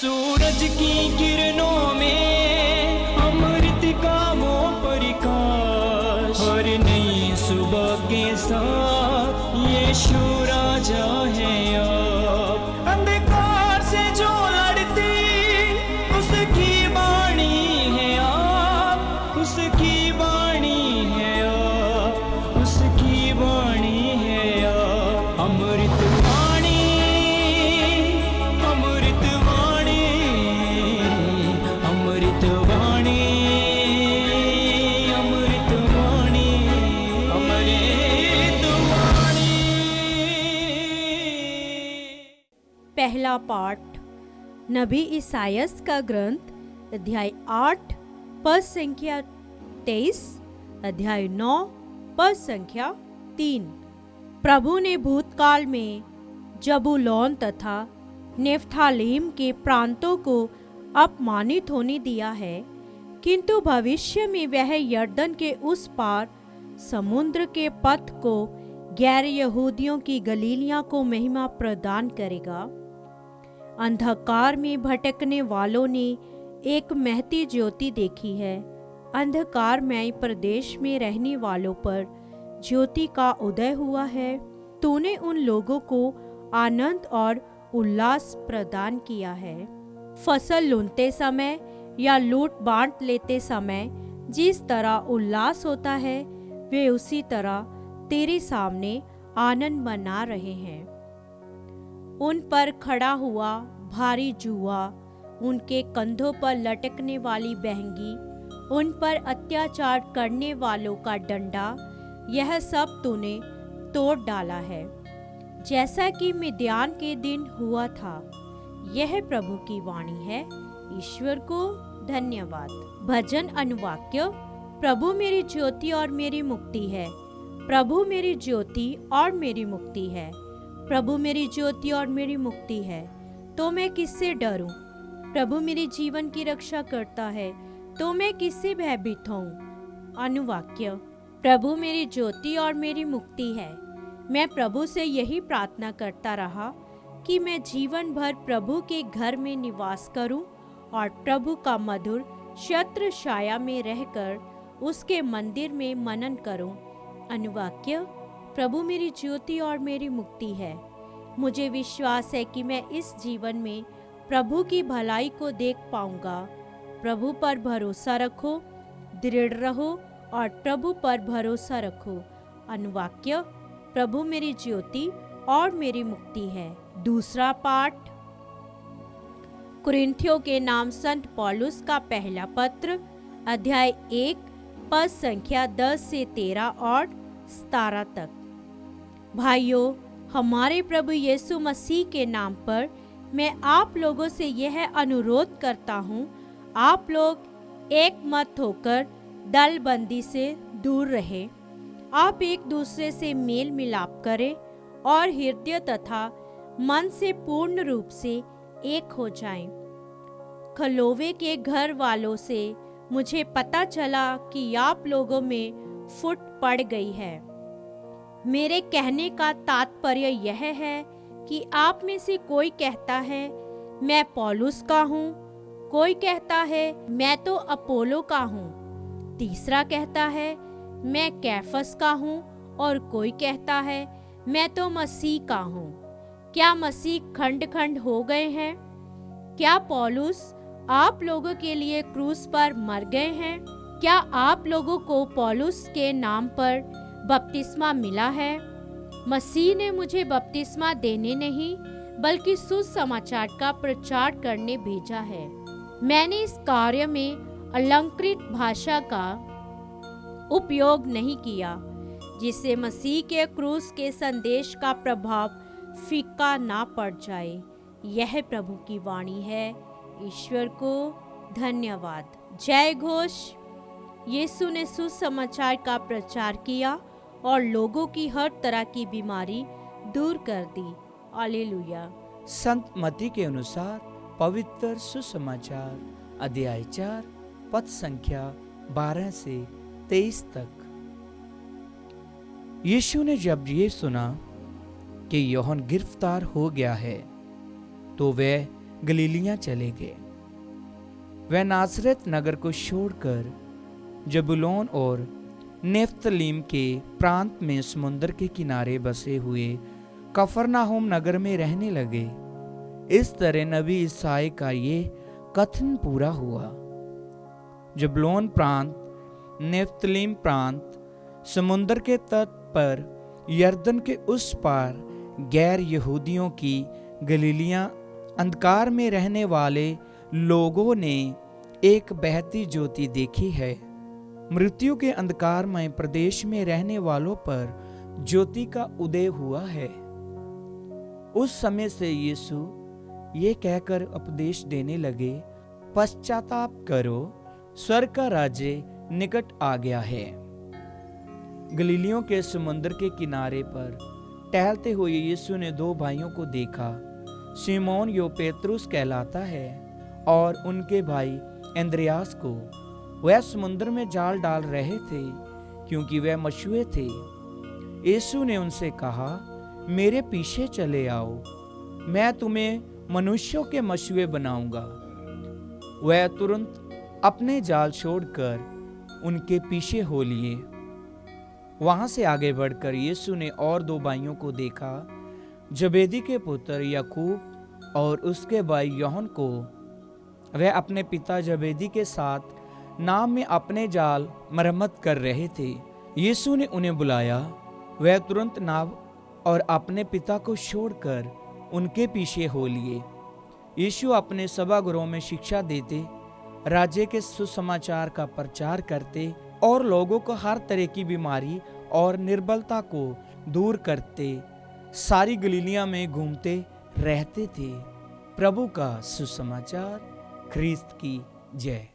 सूरज की किरणों में अमृत का वो प्रकाश, हर नई सुबह के साथ यीशु राजा है अब। अंधकार से जो लड़ती उसकी वाणी है आप, उसकी वाणी है आप, उसकी वाणी है आप। अमृत वाणी, अमृत वाणी, अमृत वाणी, अमृत वाणी, अमृत वाणी। पहला पाठ नबी ईसायास का ग्रंथ अध्याय 8 पद संख्या 23, अध्याय 9 पद संख्या 3। प्रभु ने भूतकाल में जबूलून तथा नेफ्तालीम के प्रांतों को अपमानित होने दिया है, किंतु भविष्य में वह यरदन के उस पार समुद्र के पथ को गैर यहूदियों की गलीलियां को महिमा प्रदान करेगा। अंधकार में भटकने वालों ने एक महती ज्योति देखी है। अंधकारमय प्रदेश में रहने वालों पर ज्योति का उदय हुआ है। तूने उन लोगों को आनंद और उल्लास प्रदान किया है। फसल लूटते समय या लूट बांट लेते समय जिस तरह उल्लास होता है, वे उसी तरह तेरे सामने आनंद मना रहे हैं। उन पर खड़ा हुआ भारी जुआ, उनके कंधों पर लटकने वाली बहंगी, उन पर अत्याचार करने वालों का डंडा, यह सब तूने तोड़ डाला है, जैसा कि मिद्यान के दिन हुआ था। यह प्रभु की वाणी है। ईश्वर को धन्यवाद। भजन अनुवाक्य। प्रभु मेरी ज्योति और मेरी मुक्ति है। प्रभु मेरी ज्योति और मेरी मुक्ति है। प्रभु मेरी ज्योति और मेरी मुक्ति है, तो मैं किससे डरूं? प्रभु मेरे जीवन की रक्षा करता है, तो मैं किससे भयभीत हूँ? अनुवाक्य। प्रभु मेरी ज्योति और मेरी मुक्ति है। मैं प्रभु से यही प्रार्थना करता रहा कि मैं जीवन भर प्रभु के घर में निवास करूं और प्रभु का मधुर छत्र छाया में रहकर उसके मंदिर में मनन करूं। अनुवाक्य। प्रभु मेरी ज्योति और मेरी मुक्ति है। मुझे विश्वास है कि मैं इस जीवन में प्रभु की भलाई को देख पाऊंगा। प्रभु पर भरोसा रखो, दृढ़ रहो और प्रभु पर भरोसा रखो। अनुवाक्य। प्रभु मेरी ज्योति और मेरी मुक्ति है। दूसरा पाठ कुरिन्थियों के नाम संत पौलुस का पहला पत्र अध्याय 1 पद संख्या 10 से 13 और 17 तक। भाइयों, हमारे प्रभु यीशु मसीह के नाम पर मैं आप लोगों से यह अनुरोध करता हूँ, आप लोग एक मत होकर दलबंदी से दूर रहें। आप एक दूसरे से मेल मिलाप करें और हृदय तथा मन से पूर्ण रूप से एक हो जाएं। खलोवे के घर वालों से मुझे पता चला कि आप लोगों में फूट पड़ गई है। मेरे कहने का तात्पर्य यह है कि आप में से कोई कहता है मैं पौलुस का हूँ, कोई कहता है मैं तो अपोलो का हूँ, तीसरा कहता है मैं कैफस का हूँ और कोई कहता है मैं तो मसीह का हूँ। क्या मसीह खंड खंड हो गए हैं? क्या पौलुस आप लोगों के लिए क्रूस पर मर गए हैं? क्या आप लोगों को पौलुस के नाम पर बपतिस्मा मिला है? मसीह ने मुझे बपतिस्मा देने नहीं बल्कि सुसमाचार का प्रचार करने भेजा है। मैंने इस कार्य में अलंकृत भाषा का उपयोग नहीं किया, जिससे मसीह के क्रूस के संदेश का प्रभाव फीका ना पड़ जाए। यह प्रभु की वाणी है। ईश्वर को धन्यवाद। जय घोष। यीशु ने सुसमाचार का प्रचार किया और लोगों की हर तरह की बीमारी दूर कर दी। हालेलुया। संत मत्ती के अनुसार पवित्र सुसमाचार अध्याय 4 पद संख्या 12 से 23 तक। यीशु ने जब ये सुना कि यूहन्ना गिरफ्तार हो गया है, तो वह गलीलियां चले गए। वह नासरत नगर को छोड़कर जबूलून और नेफ्तलीम के प्रांत में समुद्र के किनारे बसे हुए कफरनाहुम नगर में रहने लगे। इस तरह नबी ईसाई का ये कथन पूरा हुआ। जबूलून प्रांत, नेफ्तलीम प्रांत, समुद्र के तट पर यरदन के उस पार गैर यहूदियों की गलीलियां, अंधकार में रहने वाले लोगों ने एक बहती ज्योति देखी है। मृत्यु के अंधकारमय प्रदेश में रहने वालों पर ज्योति का उदय हुआ है। उस समय से यीशु ये कहकर उपदेश देने लगे, पश्चाताप करो, स्वर्ग का राज्य निकट आ गया है। गलीलियों के समुद्र के किनारे पर टहलते हुए यीशु ने दो भाइयों को देखा। शिमोन जो पेतरुस कहलाता है और उनके भाई अंद्रयास को। वह समुद्र में जाल डाल रहे थे क्योंकि वह मछुए थे। यीशु ने उनसे कहा, मेरे पीछे चले आओ, मैं तुम्हें मनुष्यों के मछुए बनाऊंगा। वह तुरंत अपने जाल छोड़कर उनके पीछे हो लिए। वहां से आगे बढ़कर यीशु ने और दो भाइयों को देखा, जबेदी के पुत्र याकूब और उसके भाई यूहन्ना को। वह अपने पिता जबेदी के साथ नाव में अपने जाल मरम्मत कर रहे थे। यीशु ने उन्हें बुलाया। वह तुरंत नाव और अपने पिता को छोड़कर उनके पीछे हो लिए। यीशु अपने सभागृहों में शिक्षा देते, राज्य के सुसमाचार का प्रचार करते और लोगों को हर तरह की बीमारी और निर्बलता को दूर करते सारी गलीलिया में घूमते रहते थे। प्रभु का सुसमाचार। ख्रीस्त की जय।